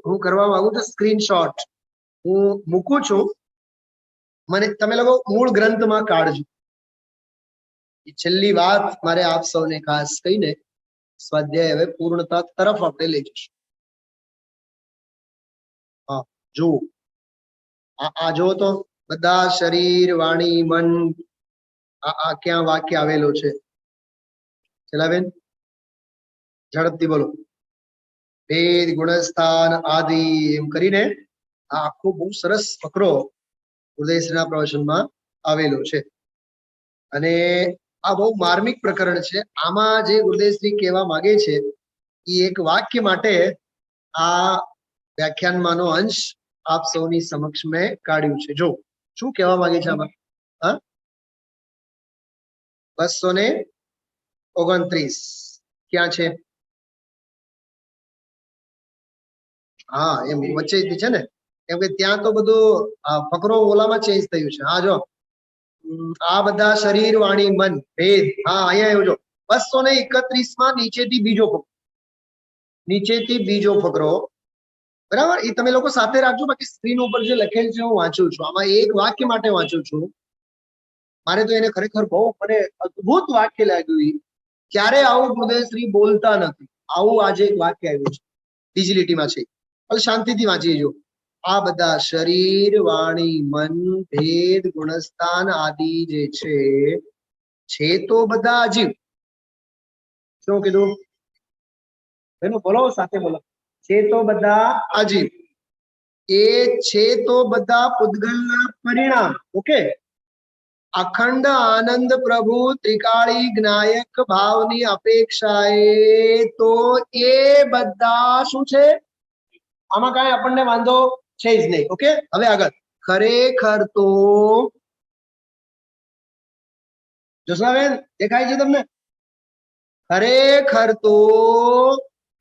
હું કરવા માંગુ છું સ્ક્રીનશોટ હું મૂકું છું. મને તમે લોકો મૂળ ગ્રંથમાં કાઢજો. છેલ્લી વાત મારે આપ સૌને ખાસ કહીને સ્વાધ્યાય હવે પૂર્ણતા તરફ આપણે લઈ જઈશું. હા જો આ જો તો બધા શરીર વાણી મન આ ક્યાં વાક્ય આવેલો છે? ચલાબેન ઝડપથી બોલો. ભેદ ગુણસ્થાન આદિ એમ કરીને આ આખો બહુ સરસ ફકરો ગુરુદેવશ્રીના પ્રવચનમાં આવેલો છે. અને આ બહુ માર્મિક પ્રકરણ છે. આમાં જે ગુરુદેવશ્રી કહેવા માંગે છે એ એક વાક્ય માટે આ વ્યાખ્યાનમાંનો અંશ આપ સૌની સમક્ષ મેં કાઢ્યું છે. જો શું કહેવા માંગે છે આમાં? 229 ક્યાં છે? હા એમ વચ્ચે છે ને, કેમ કે ત્યાં તો બધું ફકરો ઓલામાં ચેન્જ થયું છે. હા જો આ બધા શરીર વાણી મન ભેદ. હા અહીંયા એવું જો 231 માં નીચેથી બીજો ફકરો. બરાબર, એ તમે લોકો સાથે રાખજો. બાકી સ્ક્રીન ઉપર જે લખેલ છે હું વાંચું છું. આમાં એક વાક્ય માટે વાંચું છું. મારે તો એને ખરેખર બહુ મને અદ્ભુત વાક્ય લાગ્યું. ક્યારે આવું ગુરુદેવશ્રી બોલતા નથી. આવું આજે એક વાક્ય આવ્યું છે, બીજી લીટીમાં છે. શાંતિથી વાંચી જો. આ બધા શરીર વાણી મન ભેદ ગુણસ્થાન આદિ જે છે તો બધા અજીવ. શું કીધું એનું બોલો સાથે બોલો. છે તો બધા અજીવ. એ છે તો બધા પૂતગલના પરિણામ. ઓકે. અખંડ આનંદ પ્રભુ ત્રિકાળી જ્ઞાયક ભાવની અપેક્ષાએ તો એ બધા શું છે? આમાં કાંઈ આપણને વાંધો છે જ નહીં. ઓકે, હવે આગળ. ખરેખર તો જોશનાબેન દેખાય છે તમને? ખરેખર તો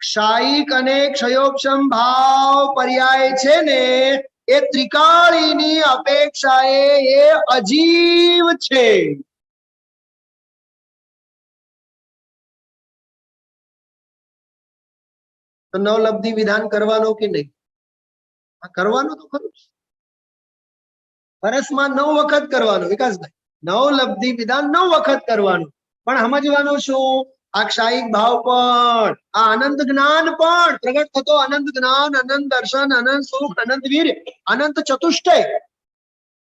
ક્ષાયિક અને ક્ષયોક્ષમ ભાવ પર્યાય છે ને એ ત્રિકાળીની અપેક્ષાએ એ અજીવ છે. તો નવલબ્ધિ વિધાન કરવાનો કે નહીં? કરવાનું તો ખરું. વર્ષમાં 9 વખત કરવાનું. વિકાસભાઈ, નવલબ્ધિ વિધાન 9 વખત કરવાનું. પણ સમજવાનું શું? આ ક્ષાયિક ભાવ પણ, આ અનંત જ્ઞાન પણ પ્રગટ થતો અનંત જ્ઞાન, અનંત દર્શન, અનંત સુખ, અનંત વીર, અનંત ચતુષ્ટય,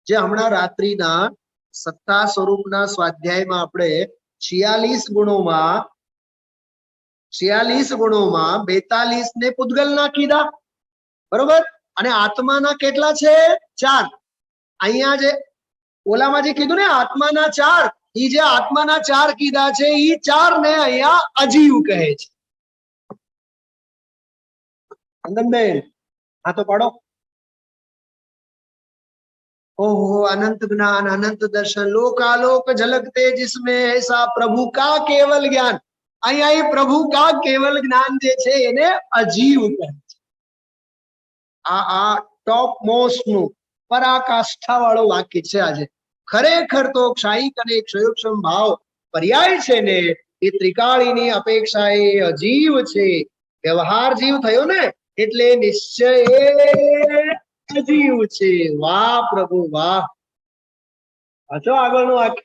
જે હમણાં રાત્રિના સત્તા સ્વરૂપના સ્વાધ્યાયમાં આપણે 46 ગુણોમાં 42 ને પૂતગલ ના કીધા. બરોબર. અને આત્માના કેટલા છે? 4. અહીંયા જે ઓલામાં જે કીધું ને આત્માના 4, ઈ જે આત્માના ચાર કીધા છે ઈ ચાર ને અહીંયા અજીવ કહે છે. અંદનબેન હા તો પાડો. ओहो अनंत ज्ञान अनंत दर्शन लोकालोक झलकते जिसमें ऐसा प्रभु का केवल ज्ञान. અહીંયા પ્રભુ કા કેવલ જ્ઞાન જે છે એને અજીવ કહે છે. આ ટોપ મોસ્ટ નું પરાકાષ્ઠા વાળું વાક્ય છે. આજે ખરેખર તો ક્ષાયિક અને ક્ષયોક્ષમ ભાવ પર્યાય છે ને એ ત્રિકાળીની અપેક્ષાએ અજીવ છે. વ્યવહાર જીવ થયો ને એટલે નિશ્ચય અજીવ છે. વાહ પ્રભુ વાહ. વાંચો આગળનું વાક્ય.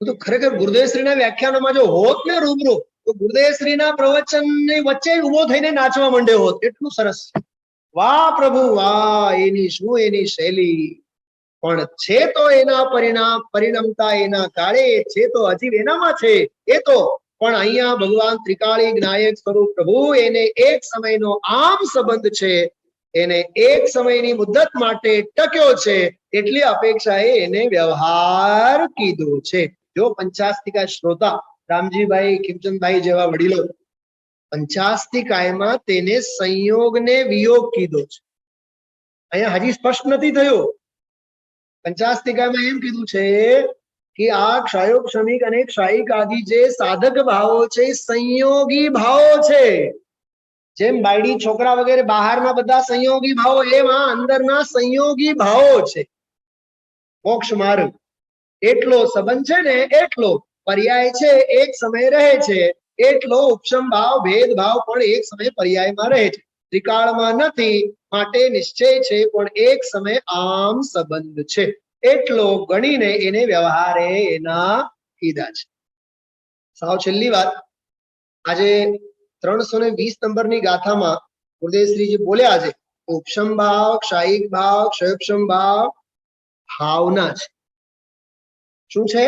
તો ખરેખર ગુરુદેવશ્રીના વ્યાખ્યાનોમાં જો હોત ને રૂબરૂ તો ગુરુદેવશ્રીના પ્રવચનની વચ્ચે ઉભો થઈને નાચવા માંડ્યો હોત. એટલું સરસ. વાહ પ્રભુ વાહ. એની શું એની શૈલી. પણ છે તો એના પરિણમતા એના કાળે છે તો અજીવ એનામાં છે. એ તો પણ અહીંયા ભગવાન ત્રિકાળી જ્ઞાયક સ્વરૂપ પ્રભુ એને એક સમયનો આમ સંબંધ છે. એને એક સમયની મુદ્દત માટે ટક્યો છે. એટલી અપેક્ષાએ એને વ્યવહાર કીધો છે. જો પંચાસ્તિકા શ્રોતા રામજીભાઈ ખીમચંદભાઈ જેવા વડીલો પંચાસ્તિકાયમાં તેને સંયોગ ને વિયોગ કીધો છે. અહીંયા હજી સ્પષ્ટ નથી થયો. પંચાસ્તિકામાં એમ કીધું છે કે આ ક્ષયોગ ક્ષમિક અને ક્ષાયિક આદિ જે સાધક ભાવો છે સંયોગી ભાવો છે. જેમ બાયડી છોકરા વગેરે બહારના બધા સંયોગી ભાવો એમાં અંદરના સંયોગી ભાવો છે. મોક્ષ માર્ગ એટલો સંબંધ છે ને એટલો પર્યાય છે એક સમય રહે છે. એટલો ઉપશમ ભાવ ભેદભાવ પણ એક સમય પર્યાયમાં રહે છે. ત્રિકાળમાં નથી માટે નિશ્ચય છે પણ એક સમય આમ સંબંધ છે. એટલો ગણીને એને વ્યવહારે એના કીધા છે. સાવ છેલ્લી વાત. આજે 320 નંબરની ગાથામાં ગુરુદેવશ્રીજી બોલ્યા છે ઉપશમ ભાવ ક્ષાયિક ભાવ ક્ષયોક્ષમ ભાવ ભાવના છે. શું છે?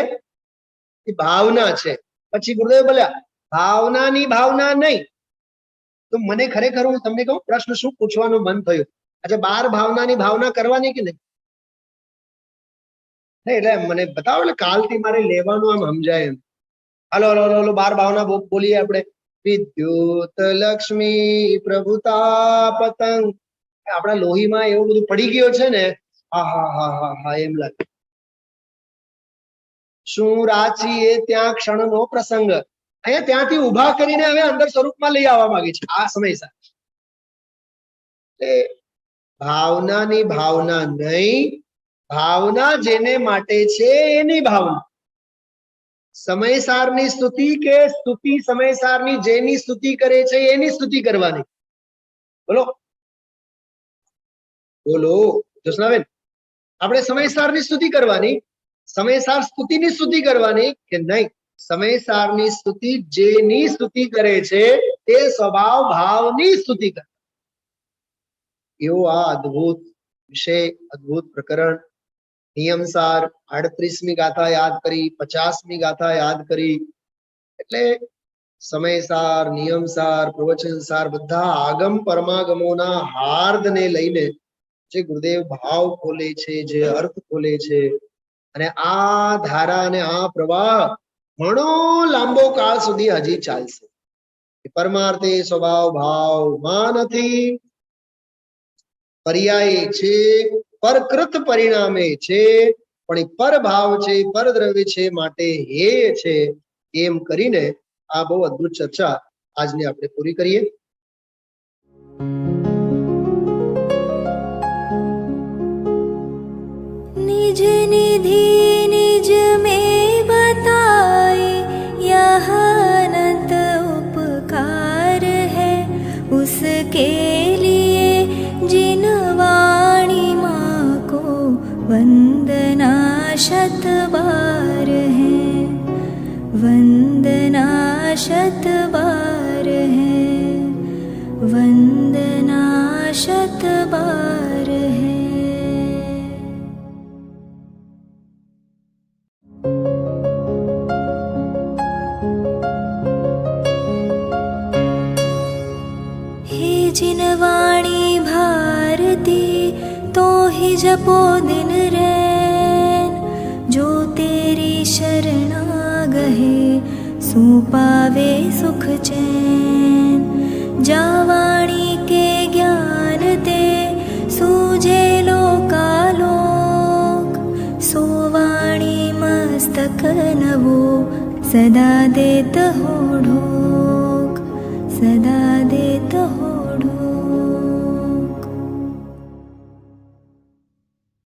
એ ભાવના છે. પછી ગુરુદેવ બોલ્યા ભાવનાની ભાવના નહીં. તો મને ખરેખર હું તમને કહું પ્રશ્ન શું પૂછવાનું મન થયું. અચ્છા 12 ભાવનાની ભાવના કરવાની કે નહીં? એટલે મને બતાવો એટલે કાલથી મારે લેવાનું આમ સમજાય એમ. હાલો હાલો હાલો 12 ભાવના બોલીએ આપણે. વિદ્યુત લક્ષ્મી પ્રભુતા પતંગ. આપણા લોહીમાં એવું બધું પડી ગયો છે ને. હા એમ લાગે. શું રાચી એ ત્યાં ક્ષણનો પ્રસંગ. અહીંયા ત્યાંથી ઉભા કરીને હવે અંદર સ્વરૂપમાં લઈ આવવા માંગે છે આ સમય સાથે. ભાવનાની ભાવના નહીં. ભાવના જેને માટે છે એની ભાવના. સમયસારની સ્તુતિ કે સ્તુતિ સમયસારની જેની સ્તુતિ કરે છે એની સ્તુતિ કરવાની. બોલો બોલો જોશનાબેન. આપણે સમયસારની સ્તુતિ કરવાની સમયસાર સ્તુતિની સ્તુતિ કરવાની કે નહીં? સમયસારની સ્તુતિ જેની સ્તુતિ કરે છે તે સ્વભાવ ભાવની સ્તુતિ કરે. એવો આ અદ્ભુત વિષય અદ્ભુત પ્રકરણ. નિયમસાર 38મી ગાથા યાદ કરી, 50મી ગાથા યાદ કરી. એટલે સમયસાર નિયમસાર પ્રવચનસાર બધા આગમ પરમાગમોના હાર્દને લઈને જે ગુરુદેવ ભાવ ખોલે છે જે અર્થ ખોલે છે. અને આ ધારા અને આ પ્રવાહ ઘણો લાંબો કાળ સુધી હજી ચાલશે. પરમાર્થે સ્વભાવ ભાવમાં નથી. પર્યાય છે પરકૃત પરિણામે છે પણ એ પરભાવ છે પરદ્રવ્ય છે માટે હેય છે. એમ કરીને આ બહુ અદ્ભુત ચર્ચા આજની આપણે પૂરી કરીએ. निज निधि निज में बताए यह अनंत उपकार है उसके लिए जिन वाणी माँ को वंदना शत बार है वंदना शत बार है वंदना शत बार है. जिन वाणी भारती तो ही जपो दिन रैन जो तेरे सुपावे सुख चैन। जावाणी के ज्ञान ते सूझे लोकालोक। सोवाणी मस्तक नवो सदा देत हो ढोक, सदा देत हो